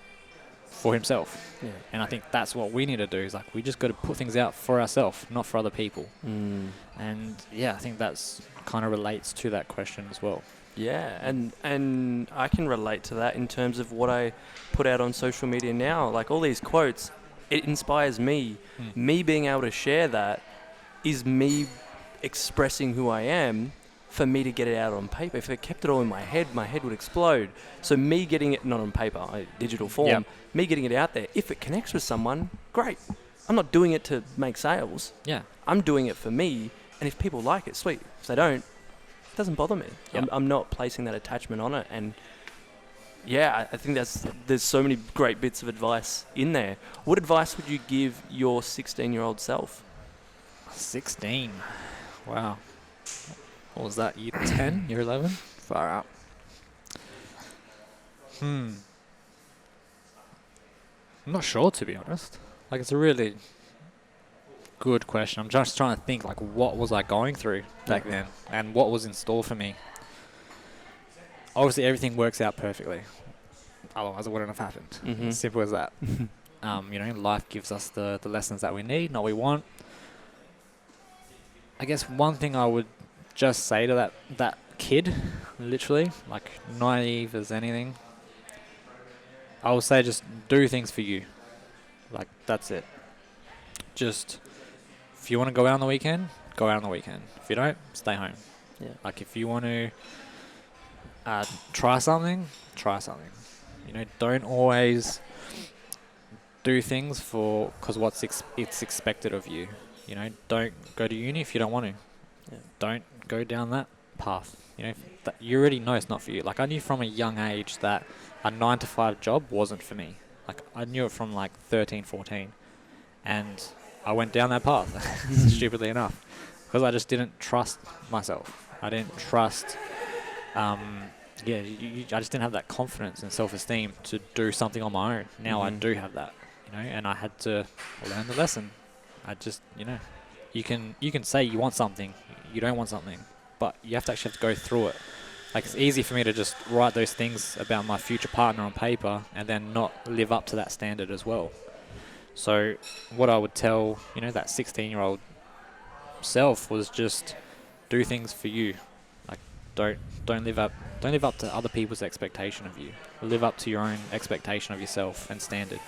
for himself. Yeah. And I think that's what we need to do, is like, we just got to put things out for ourselves, not for other people. And yeah, I think that's kind of relates to that question as well. Yeah, and I can relate to that in terms of what I put out on social media now. Like all these quotes, it inspires me. Me being able to share that is me expressing who I am, for me to get it out on paper. If I kept it all in my head would explode. So me getting it, not on paper, digital form, me getting it out there, if it connects with someone, great. I'm not doing it to make sales. Yeah. I'm doing it for me, and if people like it, sweet. If they don't, it doesn't bother me. Yep. I'm not placing that attachment on it. And yeah, I think there's so many great bits of advice in there. What advice would you give your 16-year-old self? 16. Wow. What was that, year 10, year 11? Far out. I'm not sure, to be honest. Like, it's a really good question. I'm just trying to think, like, what was I going through back then and what was in store for me. Obviously, everything works out perfectly. Otherwise, it wouldn't have happened. Simple as that. You know, life gives us the lessons that we need, not we want. I guess one thing I would just say to that kid, literally, like naive as anything, I would say just do things for you. Like, that's it. Just, if you want to go out on the weekend, go out on the weekend. If you don't, stay home. Yeah. Like, if you want to try something, try something. You know, don't always do things because it's expected of you. You know, don't go to uni if you don't want to. Yeah. Don't go down that path. You know, you already know it's not for you. Like, I knew from a young age that a 9-to-5 job wasn't for me. Like, I knew it from like 13, 14. And I went down that path, stupidly enough, because I just didn't trust myself. I didn't trust, I just didn't have that confidence and self-esteem to do something on my own. Now I do have that, you know, and I had to learn the lesson. I just, you know, you can say you want something, you don't want something, but you have to go through it. Like, it's easy for me to just write those things about my future partner on paper and then not live up to that standard as well. So what I would tell, you know, that 16-year-old self was just do things for you. Like, don't live up to other people's expectation of you. Live up to your own expectation of yourself and standard.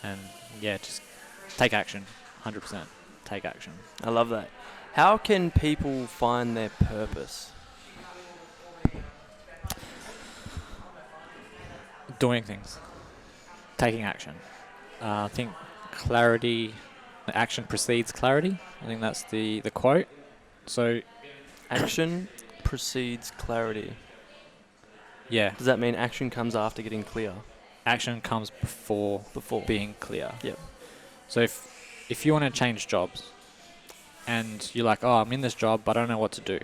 And yeah, just take action. 100% take action. I love that. How can people find their purpose? Doing things. Taking action. I think action precedes clarity. I think that's the quote. So action precedes clarity. Yeah. Does that mean action comes after getting clear? Action comes before being clear. Yep. So if if you want to change jobs and you're like, oh, I'm in this job, but I don't know what to do.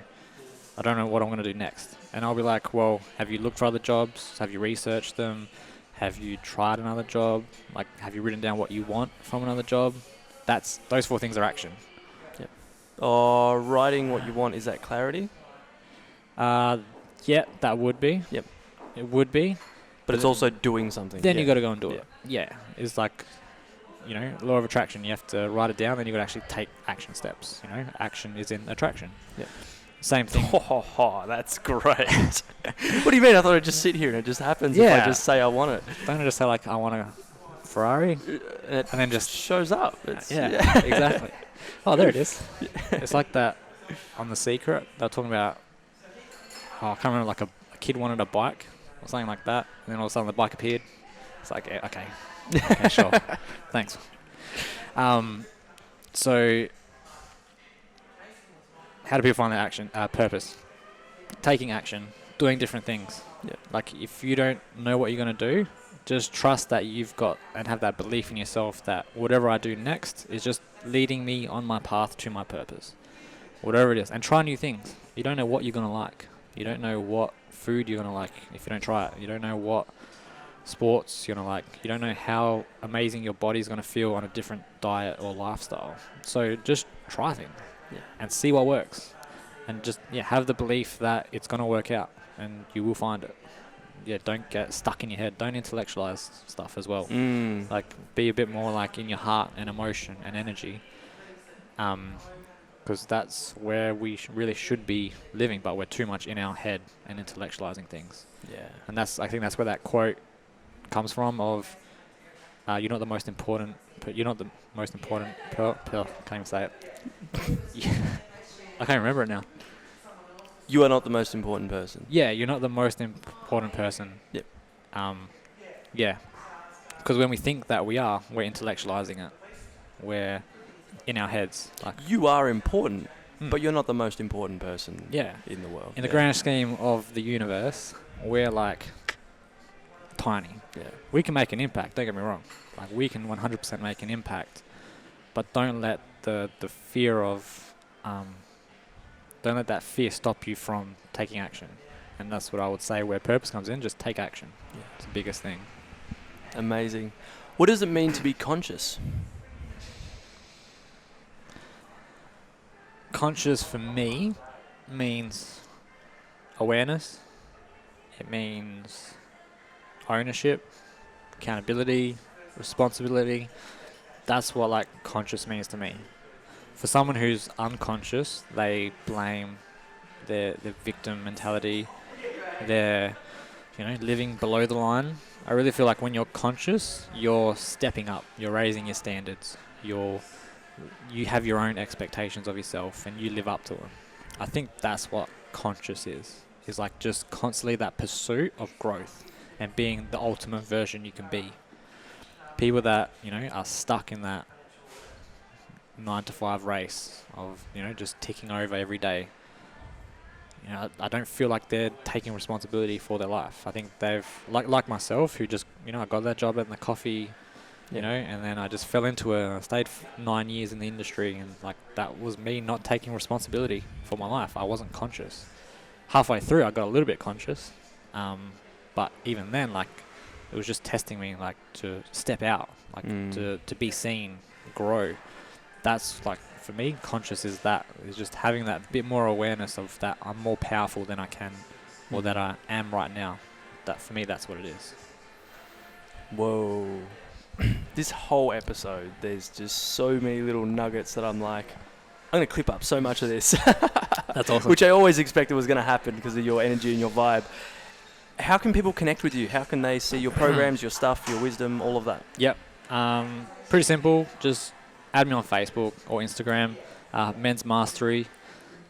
I don't know what I'm going to do next. And I'll be like, well, have you looked for other jobs? Have you researched them? Have you tried another job? Like, have you written down what you want from another job? Those 4 things are action. Yep. Or writing what you want, is that clarity? Yeah, that would be. Yep. It would be. But it's also doing something. Then you got to go and do it. Yeah. It's like, law of attraction. You have to write it down, then you got to actually take action steps. Action is in attraction. Yeah. Same thing. That's great. What do you mean? I thought it'd just sit here and it just happens if I just say I want it. Don't I just say, like, I want a Ferrari? And then just shows up. Yeah, exactly. Oh, there it is. It's like that on The Secret. They were talking about, I can't remember, like a kid wanted a bike or something like that. And then all of a sudden the bike appeared. It's like, yeah, okay, sure. Thanks. So how do people find their purpose? Taking action, doing different things. Yeah. Like, if you don't know what you're going to do, just trust that you've got and have that belief in yourself that whatever I do next is just leading me on my path to my purpose. Whatever it is. And try new things. You don't know what you're going to like. You don't know what food you're going to like if you don't try it. You don't know what sports you're going to like. You don't know how amazing your body's going to feel on a different diet or lifestyle. So just try things and see what works. And just have the belief that it's going to work out and you will find it. Don't get stuck in your head. Don't intellectualize stuff as well. Like, be a bit more like in your heart and emotion and energy. Because that's where we really should be living, but we're too much in our head and intellectualizing things. Yeah. And I think that's where that quote comes from of, you're not the most important, you're not the most important can't even say it. I can't remember it now. You are not the most important person. Yeah, you're not the most important person. Yep. Yeah. Because when we think that we are, we're intellectualizing it. We're in our heads. Like, you are important, but you're not the most important person in the world. In the grand scheme of the universe, we're like tiny. Yeah. We can make an impact, don't get me wrong. Like, we can 100% make an impact, but don't let the fear of don't let that fear stop you from taking action. And that's what I would say where purpose comes in. Just take action. Yeah. It's the biggest thing. Amazing. What does it mean to be conscious? Conscious for me means awareness. It means ownership, accountability, responsibility. That's what, like, conscious means to me. For someone who's unconscious, they blame their victim mentality. They're, living below the line. I really feel like when you're conscious, you're stepping up. You're raising your standards. You have your own expectations of yourself, and you live up to them. I think that's what conscious is like just constantly that pursuit of growth and being the ultimate version you can be. People that, are stuck in that 9-to-5 race of, just ticking over every day. I don't feel like they're taking responsibility for their life. I think they've, like myself, who just, I got that job at the coffee, and then I just fell into it. I stayed 9 years in the industry, and like that was me not taking responsibility for my life. I wasn't conscious. Halfway through, I got a little bit conscious, but even then, like, it was just testing me, like, to step out, like to be seen, grow. That's, like, for me, conscious is just having that bit more awareness of that I'm more powerful than I can, or that I am right now. That, for me, that's what it is. Whoa. This whole episode, there's just so many little nuggets that I'm like, I'm going to clip up so much of this. That's awesome. Which I always expected was going to happen because of your energy and your vibe. How can people connect with you? How can they see your programs, your stuff, your wisdom, all of that? Yep. Pretty simple. Just add me on Facebook or Instagram. Men's Mastery.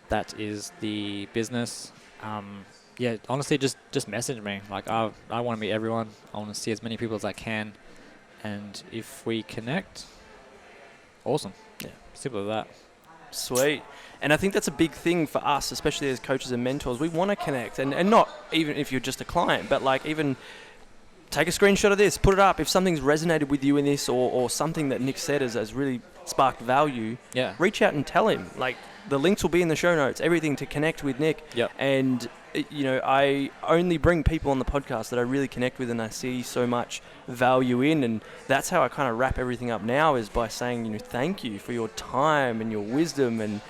That is the business. Honestly, just message me. Like, I want to meet everyone. I want to see as many people as I can. And if we connect, awesome. Yeah, simple as that. Sweet. And I think that's a big thing for us, especially as coaches and mentors. We want to connect, and not even if you're just a client, but like even take a screenshot of this, put it up. If something's resonated with you in this, or something that Nick said has really sparked value, reach out and tell him. Like, the links will be in the show notes, everything to connect with Nick. And, I only bring people on the podcast that I really connect with and I see so much value in. And that's how I kind of wrap everything up now, is by saying, thank you for your time and your wisdom. And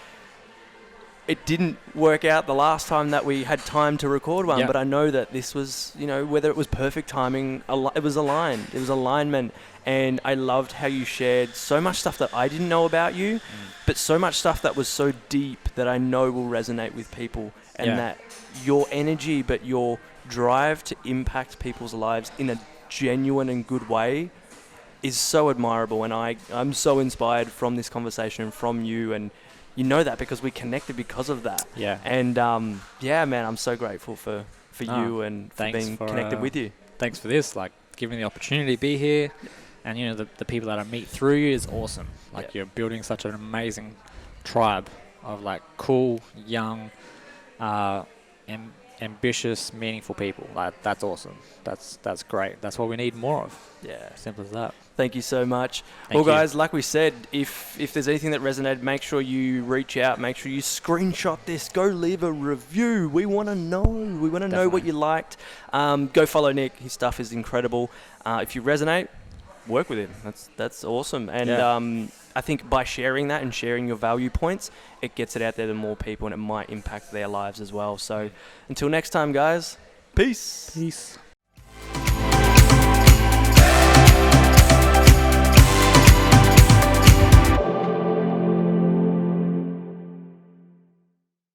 it didn't work out the last time that we had time to record one, but I know that this was, whether it was perfect timing, it was aligned. It was alignment. And I loved how you shared so much stuff that I didn't know about you, but so much stuff that was so deep that I know will resonate with people. And that your energy, but your drive to impact people's lives in a genuine and good way is so admirable. And I'm so inspired from this conversation, from you, and you know that because we connected because of that. And man, I'm so grateful for you and for being connected with you. Thanks for this, like, giving me the opportunity to be here. And the people that I meet through you is awesome. Like, you're building such an amazing tribe of like cool, young, ambitious, meaningful people. Like, that's awesome. That's great. That's what we need more of. Simple as that. Thank you so much. Well, guys, like we said, if there's anything that resonated, make sure you reach out. Make sure you screenshot this. Go leave a review. We want to know. We want to know what you liked. Go follow Nick. His stuff is incredible. If you resonate, work with him. That's awesome. And I think by sharing that and sharing your value points, it gets it out there to more people, and it might impact their lives as well. So until next time, guys, peace.